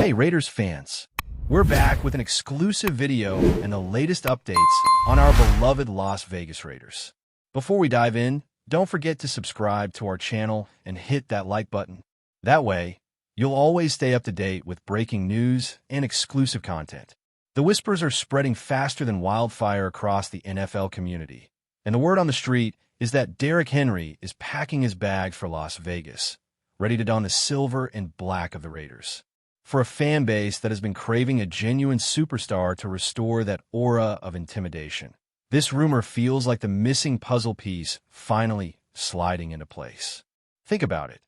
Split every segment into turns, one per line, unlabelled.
Hey Raiders fans, we're back with an exclusive video and the latest updates on our beloved Las Vegas Raiders. Before we dive in, don't forget to subscribe to our channel and hit that like button. That way, you'll always stay up to date with breaking news and exclusive content. The whispers are spreading faster than wildfire across the NFL community, and the word on the street is that Derrick Henry is packing his bag for Las Vegas, ready to don the silver and black of the Raiders. For a fan base that has been craving a genuine superstar to restore that aura of intimidation, this rumor feels like the missing puzzle piece finally sliding into place. Think about it.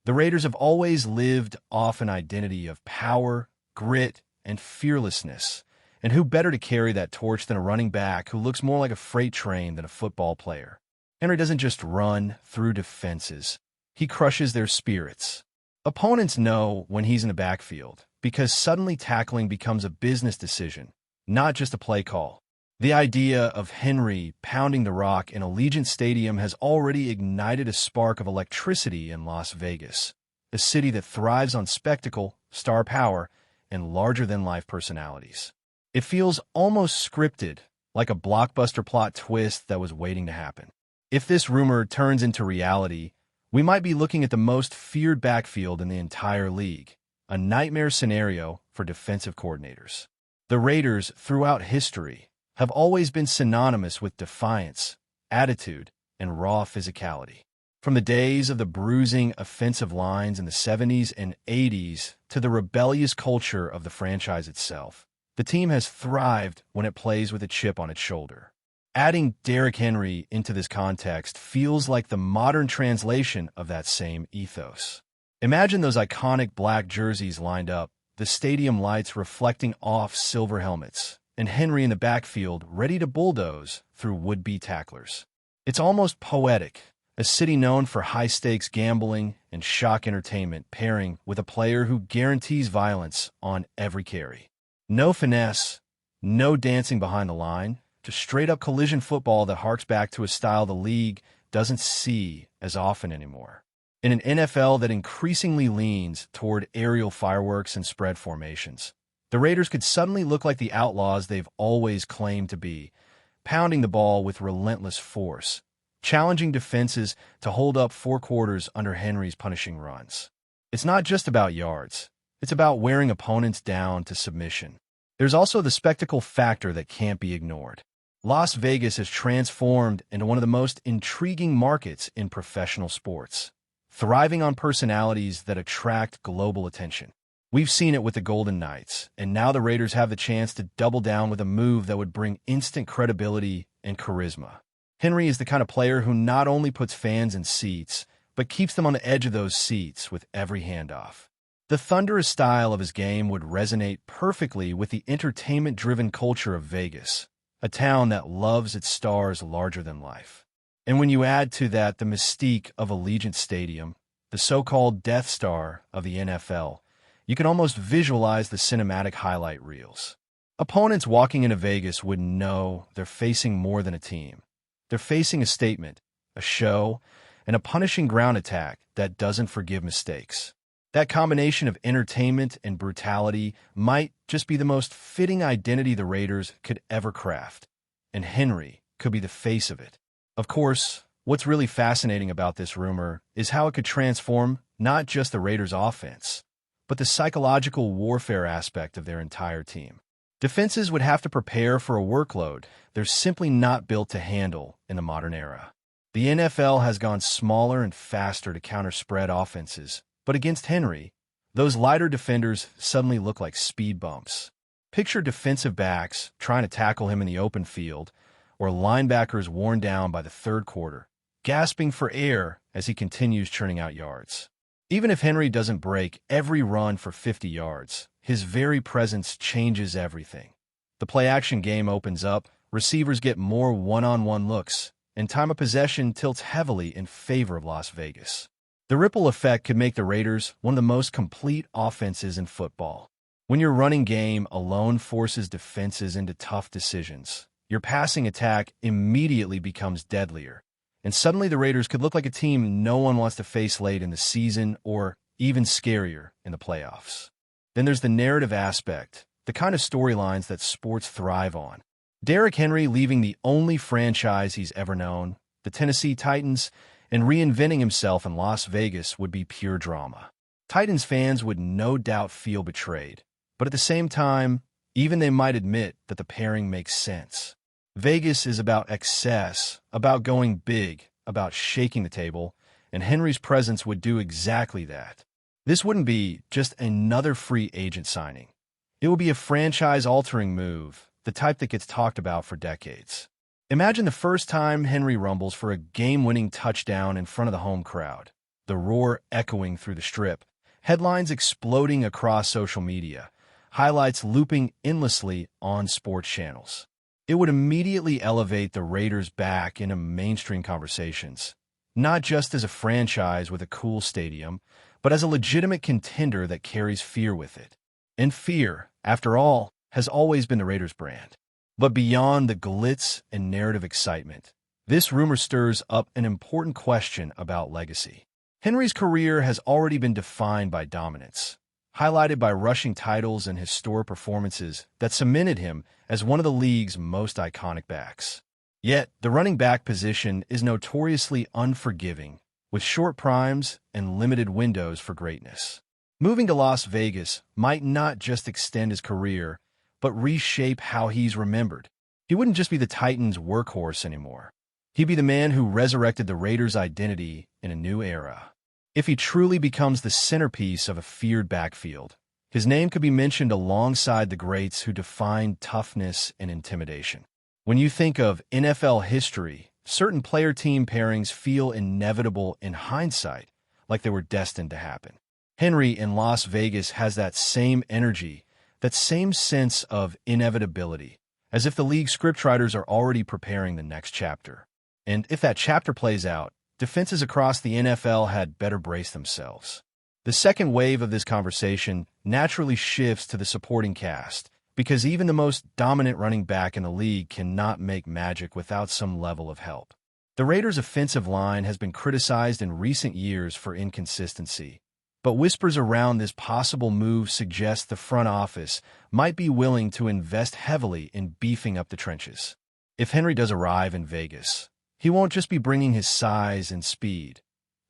The Raiders have always lived off an identity of power, grit, and fearlessness. And who better to carry that torch than a running back who looks more like a freight train than a football player? Henry doesn't just run through defenses. He crushes their spirits. Opponents know when he's in the backfield because suddenly tackling becomes a business decision, not just a play call. The idea of Henry pounding the rock in Allegiant Stadium has already ignited a spark of electricity in Las Vegas, a city that thrives on spectacle, star power, and larger-than-life personalities. It feels almost scripted, like a blockbuster plot twist that was waiting to happen. If this rumor turns into reality, we might be looking at the most feared backfield in the entire league, a nightmare scenario for defensive coordinators. The Raiders, throughout history, have always been synonymous with defiance, attitude, and raw physicality. From the days of the bruising offensive lines in the 70s and 80s to the rebellious culture of the franchise itself, the team has thrived when it plays with a chip on its shoulder. Adding Derrick Henry into this context feels like the modern translation of that same ethos. Imagine those iconic black jerseys lined up, the stadium lights reflecting off silver helmets, and Henry in the backfield ready to bulldoze through would-be tacklers. It's almost poetic, a city known for high-stakes gambling and shock entertainment pairing with a player who guarantees violence on every carry. No finesse, no dancing behind the line, just straight-up collision football that harks back to a style the league doesn't see as often anymore. In an NFL that increasingly leans toward aerial fireworks and spread formations, the Raiders could suddenly look like the outlaws they've always claimed to be, pounding the ball with relentless force, challenging defenses to hold up four quarters under Henry's punishing runs. It's not just about yards. It's about wearing opponents down to submission. There's also the spectacle factor that can't be ignored. Las Vegas has transformed into one of the most intriguing markets in professional sports, thriving on personalities that attract global attention. We've seen it with the Golden Knights, and now the Raiders have the chance to double down with a move that would bring instant credibility and charisma. Henry is the kind of player who not only puts fans in seats, but keeps them on the edge of those seats with every handoff. The thunderous style of his game would resonate perfectly with the entertainment-driven culture of Vegas, a town that loves its stars larger than life. And when you add to that the mystique of Allegiant Stadium, the so-called Death Star of the NFL, you can almost visualize the cinematic highlight reels. Opponents walking into Vegas would know they're facing more than a team. They're facing a statement, a show, and a punishing ground attack that doesn't forgive mistakes. That combination of entertainment and brutality might just be the most fitting identity the Raiders could ever craft, and Henry could be the face of it. Of course, what's really fascinating about this rumor is how it could transform not just the Raiders' offense, but the psychological warfare aspect of their entire team. Defenses would have to prepare for a workload they're simply not built to handle in the modern era. The NFL has gone smaller and faster to counter spread offenses, but against Henry, those lighter defenders suddenly look like speed bumps. Picture defensive backs trying to tackle him in the open field, or linebackers worn down by the third quarter, gasping for air as he continues churning out yards. Even if Henry doesn't break every run for 50 yards, his very presence changes everything. The play-action game opens up, receivers get more one-on-one looks, and time of possession tilts heavily in favor of Las Vegas. The ripple effect could make the Raiders one of the most complete offenses in football. When your running game alone forces defenses into tough decisions, your passing attack immediately becomes deadlier, and suddenly the Raiders could look like a team no one wants to face late in the season or, even scarier, in the playoffs. Then there's the narrative aspect, the kind of storylines that sports thrive on. Derrick Henry leaving the only franchise he's ever known, the Tennessee Titans, and reinventing himself in Las Vegas would be pure drama. Titans fans would no doubt feel betrayed, but at the same time, even they might admit that the pairing makes sense. Vegas is about excess, about going big, about shaking the table, and Henry's presence would do exactly that. This wouldn't be just another free agent signing. It would be a franchise-altering move, the type that gets talked about for decades. Imagine the first time Henry rumbles for a game-winning touchdown in front of the home crowd, the roar echoing through the Strip, headlines exploding across social media, highlights looping endlessly on sports channels. It would immediately elevate the Raiders back into mainstream conversations, not just as a franchise with a cool stadium, but as a legitimate contender that carries fear with it. And fear, after all, has always been the Raiders' brand. But beyond the glitz and narrative excitement, this rumor stirs up an important question about legacy. Henry's career has already been defined by dominance, highlighted by rushing titles and historic performances that cemented him as one of the league's most iconic backs. Yet, the running back position is notoriously unforgiving, with short primes and limited windows for greatness. Moving to Las Vegas might not just extend his career, but reshape how he's remembered. He wouldn't just be the Titans' workhorse anymore. He'd be the man who resurrected the Raiders' identity in a new era. If he truly becomes the centerpiece of a feared backfield, his name could be mentioned alongside the greats who defined toughness and intimidation. When you think of NFL history, certain player-team pairings feel inevitable in hindsight, like they were destined to happen. Henry in Las Vegas has that same energy, that same sense of inevitability, as if the league scriptwriters are already preparing the next chapter. And if that chapter plays out, defenses across the NFL had better brace themselves. The second wave of this conversation naturally shifts to the supporting cast, because even the most dominant running back in the league cannot make magic without some level of help. The Raiders' offensive line has been criticized in recent years for inconsistency, but whispers around this possible move suggest the front office might be willing to invest heavily in beefing up the trenches. If Henry does arrive in Vegas, he won't just be bringing his size and speed.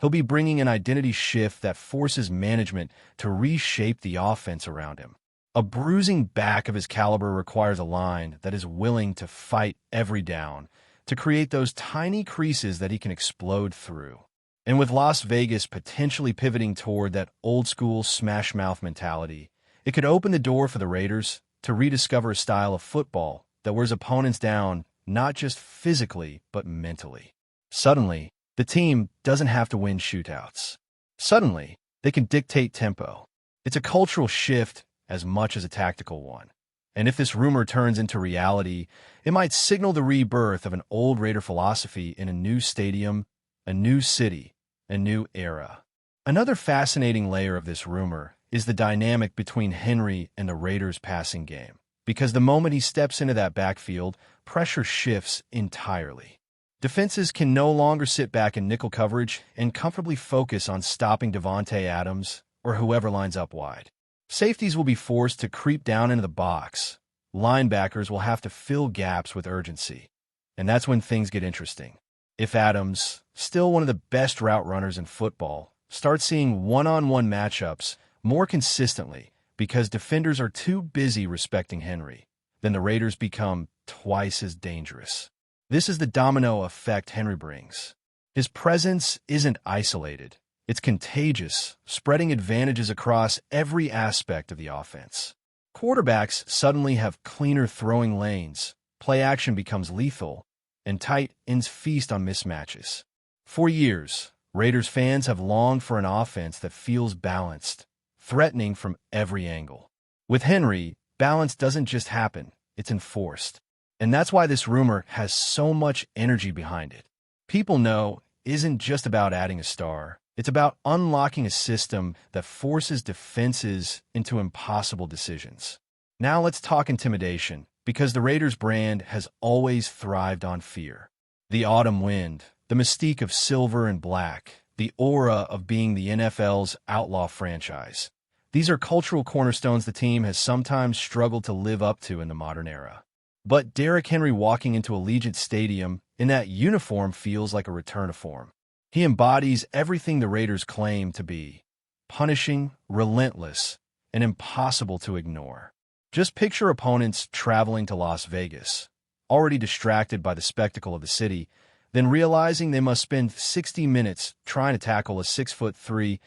He'll be bringing an identity shift that forces management to reshape the offense around him. A bruising back of his caliber requires a line that is willing to fight every down, to create those tiny creases that he can explode through. And with Las Vegas potentially pivoting toward that old-school smash-mouth mentality, it could open the door for the Raiders to rediscover a style of football that wears opponents down not just physically, but mentally. Suddenly, the team doesn't have to win shootouts. Suddenly, they can dictate tempo. It's a cultural shift as much as a tactical one. And if this rumor turns into reality, it might signal the rebirth of an old Raider philosophy in a new stadium, a new city, a new era. Another fascinating layer of this rumor is the dynamic between Henry and the Raiders' passing game, because the moment he steps into that backfield, pressure shifts entirely. Defenses can no longer sit back in nickel coverage and comfortably focus on stopping Davante Adams or whoever lines up wide. Safeties will be forced to creep down into the box. Linebackers will have to fill gaps with urgency. And that's when things get interesting. If Adams, still one of the best route runners in football, starts seeing one-on-one matchups more consistently because defenders are too busy respecting Henry, then the Raiders become twice as dangerous. This is the domino effect Henry brings. His presence isn't isolated. It's contagious, spreading advantages across every aspect of the offense. Quarterbacks suddenly have cleaner throwing lanes, play action becomes lethal, and tight ends feast on mismatches. For years, Raiders fans have longed for an offense that feels balanced, threatening from every angle. With Henry, balance doesn't just happen, it's enforced. And that's why this rumor has so much energy behind it. People know it isn't just about adding a star. It's about unlocking a system that forces defenses into impossible decisions. Now let's talk intimidation, because the Raiders brand has always thrived on fear. The autumn wind, the mystique of silver and black, the aura of being the NFL's outlaw franchise. These are cultural cornerstones the team has sometimes struggled to live up to in the modern era. But Derrick Henry walking into Allegiant Stadium in that uniform feels like a return to form. He embodies everything the Raiders claim to be: punishing, relentless, and impossible to ignore. Just picture opponents traveling to Las Vegas, already distracted by the spectacle of the city, then realizing they must spend 60 minutes trying to tackle a 6'3",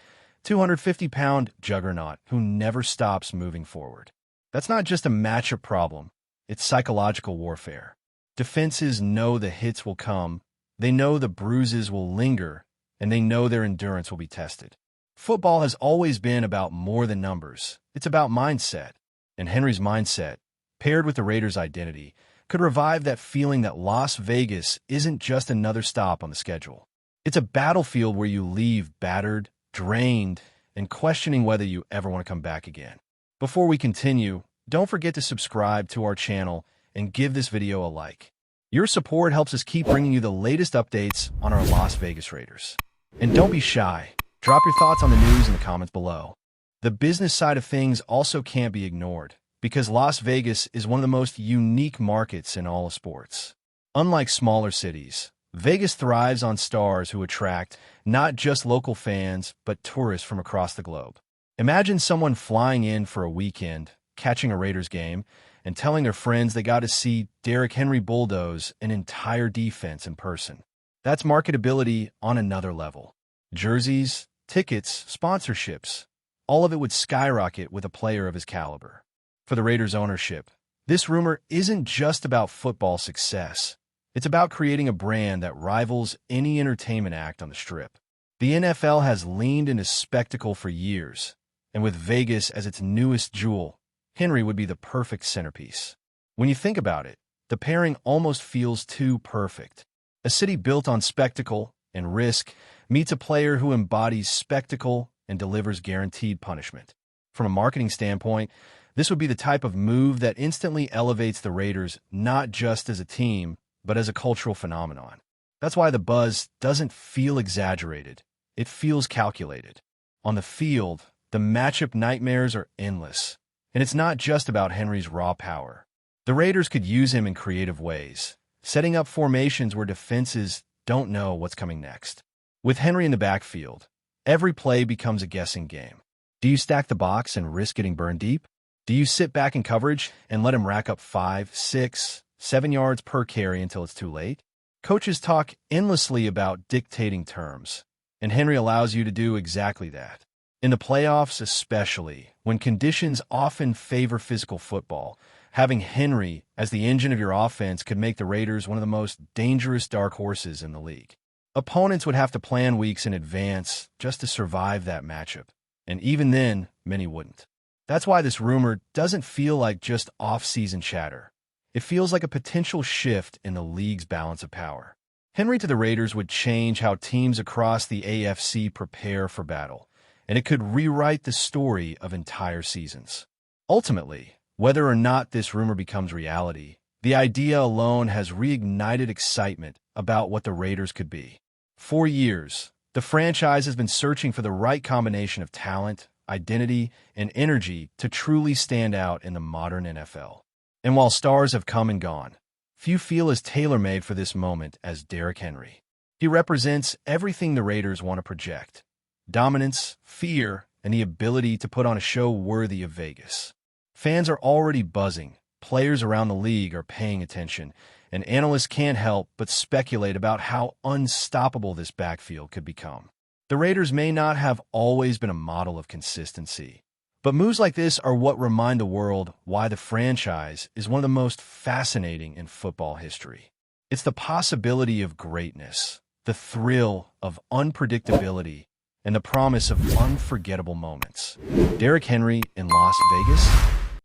250-pound juggernaut who never stops moving forward. That's not just a matchup problem, it's psychological warfare. Defenses know the hits will come, they know the bruises will linger, and they know their endurance will be tested. Football has always been about more than numbers. It's about mindset. And Henry's mindset, paired with the Raiders' identity, could revive that feeling that Las Vegas isn't just another stop on the schedule. It's a battlefield where you leave battered, drained, and questioning whether you ever want to come back again. Before we continue, don't forget to subscribe to our channel and give this video a like. Your support helps us keep bringing you the latest updates on our Las Vegas Raiders. And don't be shy. Drop your thoughts on the news in the comments below. The business side of things also can't be ignored, because Las Vegas is one of the most unique markets in all of sports. Unlike smaller cities, Vegas thrives on stars who attract not just local fans, but tourists from across the globe. Imagine someone flying in for a weekend, catching a Raiders game, and telling their friends they got to see Derrick Henry bulldoze an entire defense in person. That's marketability on another level. Jerseys, tickets, sponsorships, all of it would skyrocket with a player of his caliber. For the Raiders' ownership, this rumor isn't just about football success. It's about creating a brand that rivals any entertainment act on the Strip. The NFL has leaned into spectacle for years, and with Vegas as its newest jewel, Henry would be the perfect centerpiece. When you think about it, the pairing almost feels too perfect. A city built on spectacle and risk meets a player who embodies spectacle and delivers guaranteed punishment. From a marketing standpoint, this would be the type of move that instantly elevates the Raiders not just as a team, but as a cultural phenomenon. That's why the buzz doesn't feel exaggerated. It feels calculated. On the field, the matchup nightmares are endless. And it's not just about Henry's raw power. The Raiders could use him in creative ways, setting up formations where defenses don't know what's coming next. With Henry in the backfield, every play becomes a guessing game. Do you stack the box and risk getting burned deep? Do you sit back in coverage and let him rack up 5, 6, 7 yards per carry until it's too late? Coaches talk endlessly about dictating terms, and Henry allows you to do exactly that. In the playoffs especially, when conditions often favor physical football, having Henry as the engine of your offense could make the Raiders one of the most dangerous dark horses in the league. Opponents would have to plan weeks in advance just to survive that matchup, and even then, many wouldn't. That's why this rumor doesn't feel like just off-season chatter. It feels like a potential shift in the league's balance of power. Henry to the Raiders would change how teams across the AFC prepare for battle, and it could rewrite the story of entire seasons. Ultimately, whether or not this rumor becomes reality, the idea alone has reignited excitement about what the Raiders could be. For years, the franchise has been searching for the right combination of talent, identity, and energy to truly stand out in the modern NFL. And while stars have come and gone, few feel as tailor-made for this moment as Derrick Henry. He represents everything the Raiders want to project: dominance, fear, and the ability to put on a show worthy of Vegas. Fans are already buzzing, players around the league are paying attention, and analysts can't help but speculate about how unstoppable this backfield could become. The Raiders may not have always been a model of consistency, but moves like this are what remind the world why the franchise is one of the most fascinating in football history. It's the possibility of greatness, the thrill of unpredictability, and the promise of unforgettable moments. Derrick Henry in Las Vegas?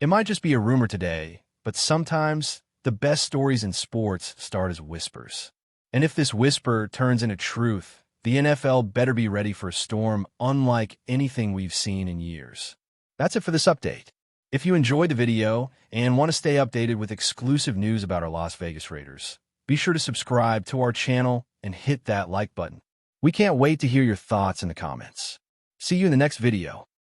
It might just be a rumor today, but sometimes the best stories in sports start as whispers. And if this whisper turns into truth, the NFL better be ready for a storm unlike anything we've seen in years. That's it for this update. If you enjoyed the video and want to stay updated with exclusive news about our Las Vegas Raiders, be sure to subscribe to our channel and hit that like button. We can't wait to hear your thoughts in the comments. See you in the next video.